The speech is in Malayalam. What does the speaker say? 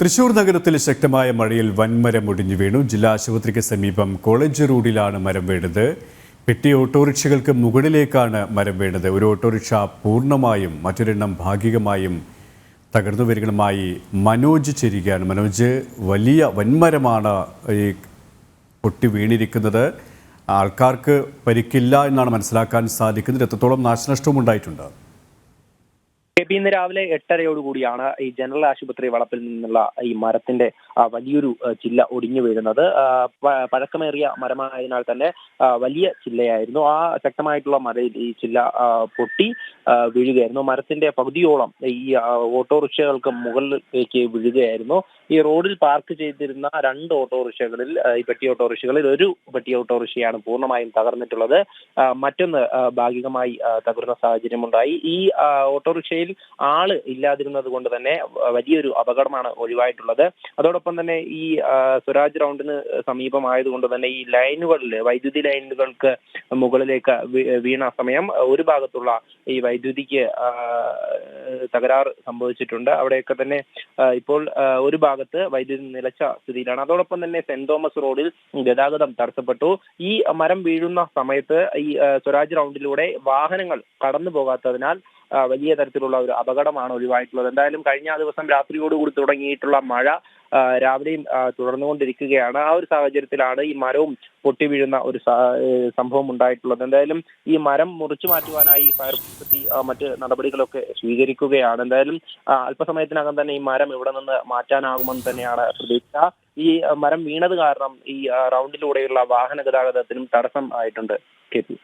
തൃശൂർ നഗരത്തിൽ ശക്തമായ മഴയിൽ വൻമരം ഒടിഞ്ഞു വീണു. ജില്ലാ ആശുപത്രിക്ക് സമീപം കോളേജ് റോഡിലാണ് മരം വീണത്. പെട്ടി ഓട്ടോറിക്ഷകൾക്ക് മുകളിലേക്കാണ് മരം വീണത്. ഒരു ഓട്ടോറിക്ഷ പൂർണ്ണമായും മറ്റൊരെണ്ണം ഭാഗികമായും തകർന്നു വരികളുമായി മനോജ് ചേരുകയാണ്. മനോജ്, വലിയ വൻമരമാണ് ഈ പൊട്ടി വീണിരിക്കുന്നത്. ആൾക്കാർക്ക് പരിക്കില്ല എന്നാണ് മനസ്സിലാക്കാൻ സാധിക്കുന്നത്. എത്രത്തോളം നാശനഷ്ടവും ഉണ്ടായിട്ടുണ്ട്? ഇന്ന് രാവിലെ 8:30 ഈ ജനറൽ ആശുപത്രി വളപ്പിൽ നിന്നുള്ള ഈ മരത്തിന്റെ വലിയൊരു ചില്ല ഒടിഞ്ഞു വീഴുന്നത്. പഴക്കമേറിയ മരമായതിനാൽ തന്നെ വലിയ ചില്ലയായിരുന്നു. ആ ശക്തമായിട്ടുള്ള മരയിൽ ഈ ചില്ല പൊട്ടി വീഴുകയായിരുന്നു. മരത്തിന്റെ പകുതിയോളം ഈ ഓട്ടോറിക്ഷകൾക്ക് മുകളിലേക്ക് വീഴുകയായിരുന്നു. ഈ റോഡിൽ പാർക്ക് ചെയ്തിരുന്ന 2 ഓട്ടോറിക്ഷകളിൽ ഈ പെട്ടി ഓട്ടോറിക്ഷകളിൽ ഒരു പെട്ടി ഓട്ടോറിക്ഷയാണ് പൂർണ്ണമായും തകർന്നിട്ടുള്ളത്. മറ്റൊന്ന് ഭാഗികമായി തകർന്ന സാഹചര്യമുണ്ടായി. ഈ ഓട്ടോറിക്ഷയിൽ ആള് ഇല്ലാതിരുന്നത് കൊണ്ട് തന്നെ വലിയൊരു അപകടമാണ് ഒഴിവായിട്ടുള്ളത്. അതോടൊപ്പം തന്നെ ഈ സ്വരാജ് റൗണ്ടിന് സമീപമായതുകൊണ്ട് തന്നെ ഈ ലൈനുകളിൽ വൈദ്യുതി ലൈനുകൾക്ക് മുകളിലേക്ക് വീണ സമയം ഒരു ഭാഗത്തുള്ള ഈ വൈദ്യുതിക്ക് തകരാറ് സംഭവിച്ചിട്ടുണ്ട്. അവിടെയൊക്കെ തന്നെ ഇപ്പോൾ ഒരു ഭാഗത്ത് വൈദ്യുതി നിലച്ച സ്ഥിതിയിലാണ്. അതോടൊപ്പം തന്നെ സെന്റ് തോമസ് റോഡിൽ ഗതാഗതം തടസ്സപ്പെട്ടു. ഈ മരം വീഴുന്ന സമയത്ത് ഈ സ്വരാജ് റൗണ്ടിലൂടെ വാഹനങ്ങൾ കടന്നു പോകാത്തതിനാൽ വലിയ തരത്തിലുള്ള ഒരു അപകടമാണ് ഒഴിവായിട്ടുള്ളത്. എന്തായാലും കഴിഞ്ഞ ദിവസം രാത്രിയോടുകൂടി തുടങ്ങിയിട്ടുള്ള മഴ രാവിലെയും തുടർന്നുകൊണ്ടിരിക്കുകയാണ്. ആ ഒരു സാഹചര്യത്തിലാണ് ഈ മരവും പൊട്ടി വീഴുന്ന ഒരു സംഭവം ഉണ്ടായിട്ടുള്ളത്. എന്തായാലും ഈ മരം മുറിച്ചു മാറ്റുവാനായി ഫയർഫോഴ്സ് മറ്റ് നടപടികളൊക്കെ സ്വീകരിക്കുകയാണ്. എന്തായാലും അല്പസമയത്തിനകം തന്നെ ഈ മരം ഇവിടെ നിന്ന് മാറ്റാനാകുമെന്ന് തന്നെയാണ് പ്രതീക്ഷ. ഈ മരം വീണത് കാരണം ഈ റൗണ്ടിലൂടെയുള്ള വാഹന ഗതാഗതത്തിനും തടസ്സം ആയിട്ടുണ്ട്. K P